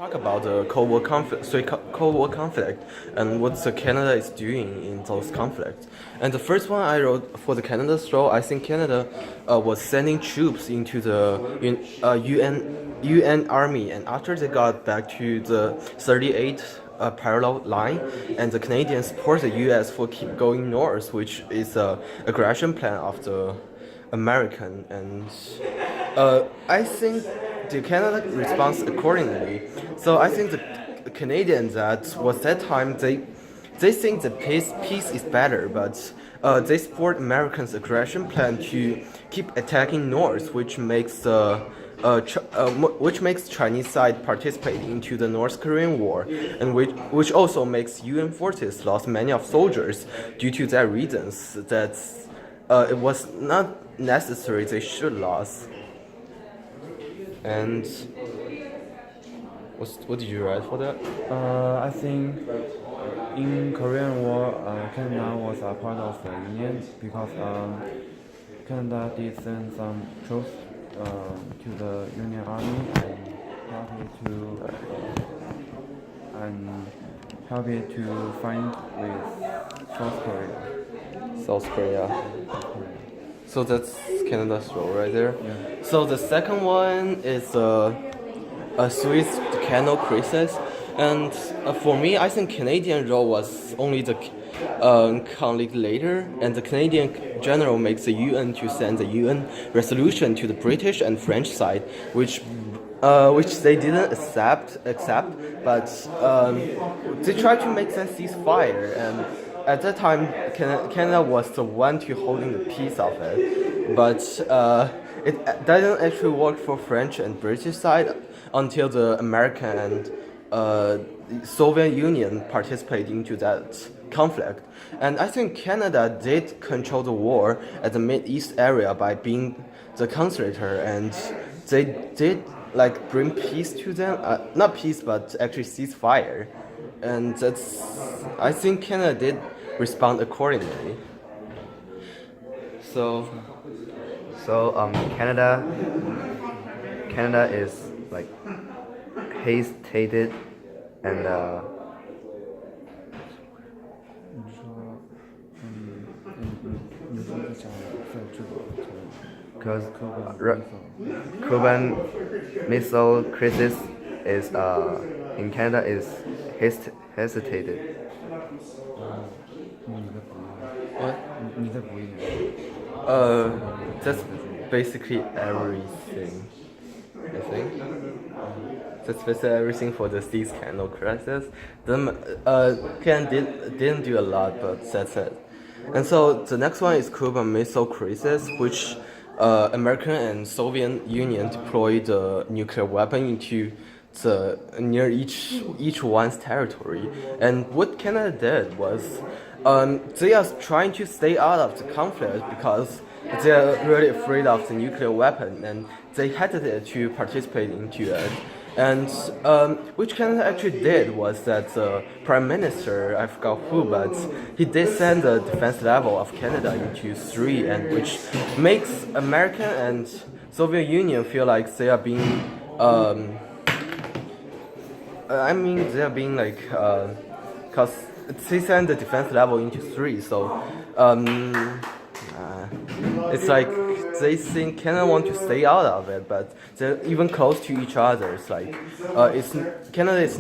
Talk about the Cold War conflict and what the Canada is doing in those conflicts. And the first one I wrote for the Canada's role, I think Canada was sending troops into the UN Army, and after they got back to the 38th parallel line, and the Canadians support the U.S. for keep going north, which is a aggression plan of the American, and I think the Canada responds accordingly. So I think the Canadians that was that time they think the peace is better, but they support Americans' aggression plan to keep attacking North, which makes which makes Chinese side participate into the North Korean War, and which also makes UN forces lost many of soldiers due to that reasons that it was not necessary they should lose. And what did you write for that? I think in Korean War, Canada was a part of the Union because Canada did send some troops to the Union Army and help it to fight with South Korea. South Korea. So that's Canada's role right there. Yeah. So the second one is a Suez Canal crisis, and for me, I think Canadian role was only the conflict later, and the Canadian general makes the UN to send the UN resolution to the British and French side, which they didn't accept, but they tried to make them ceasefire, and at that time, Canada was the one to holding the peace of it, but it didn't actually work for French and British side until the American and Soviet Union participated into that conflict. And I think Canada did control the war at the Mid East area by being the conciliator, and they did like bring peace to them, not peace but actually ceasefire, and that's I think Canada did respond accordingly. So Canada is like hesitated and 'cause Cuban Missile Crisis is in Canada is hesitated. what? 你再补一点。That's basically everything. I think that's basically everything for the Suez Canal crisis. Then Canada didn't do a lot, but that's it. And so the next one is Cuban Missile Crisis, which American and Soviet Union deployed the nuclear weapon into the near each one's territory. And what Canada did was they are trying to stay out of the conflict because they are really afraid of the nuclear weapon, and they hesitated to participate into it. And which Canada actually did was that the Prime Minister, I forgot who, but he did send the defense level of Canada into 3, and which makes American and Soviet Union feel like they are being, they are being like, cause they send the defense level into 3, so it's like they think Canada want to stay out of it, but they're even close to each other. It's like Canada is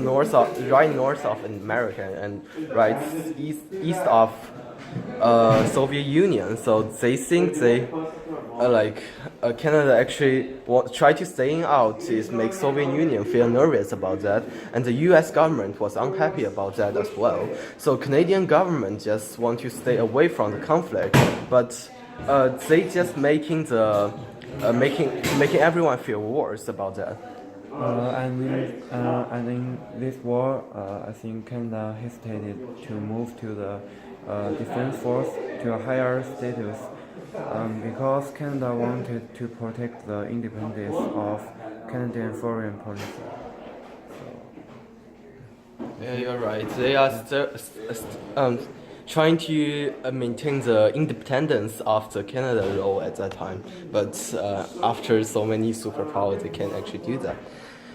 right north of America and right east of Soviet Union. So they think they Canada actually try to staying out is make Soviet Union feel nervous about that, and the U.S. government was unhappy about that as well. So Canadian government just want to stay away from the conflict, but they just making everyone feel worse about that. And in this war, I think Canada hesitated to move to the defense force to a higher status because Canada wanted to protect the independence of Canadian foreign policy. Yeah, you're right. They are trying to maintain the independence of the Canada role at that time, but after so many superpowers, they can't actually do that.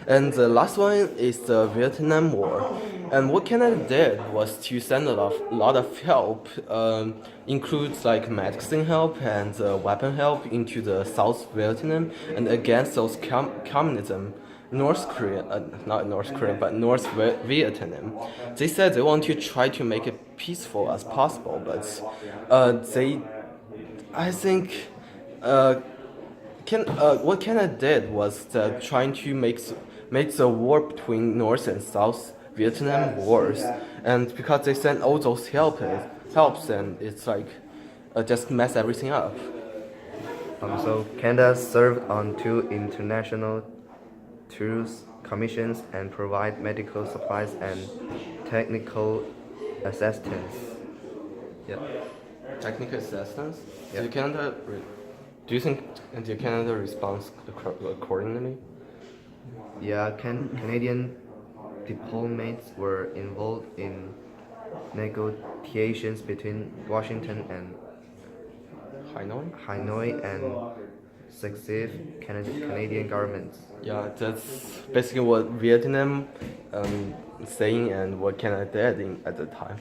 And the last one is the Vietnam War. And what Canada did was to send a lot of help, includes like medicine help and weapon help into the South Vietnam and against those communism. North Korea, not North Korea, but North Vietnam. They said they want to try to make it peaceful as possible, but I think, what Canada did was trying to make the war between North and South Vietnam worse, and because they sent all those helps, and it's like just mess everything up. So Canada served on 2 international truce commissions and provide medical supplies and technical assistance. Yeah. Technical assistance. Yeah. Do you think the Canada responds accordingly? Yeah, Canadian diplomats were involved in negotiations between Washington and Hanoi and successive Canadian governments. Yeah, that's basically what Vietnam saying and what Canada did at the time.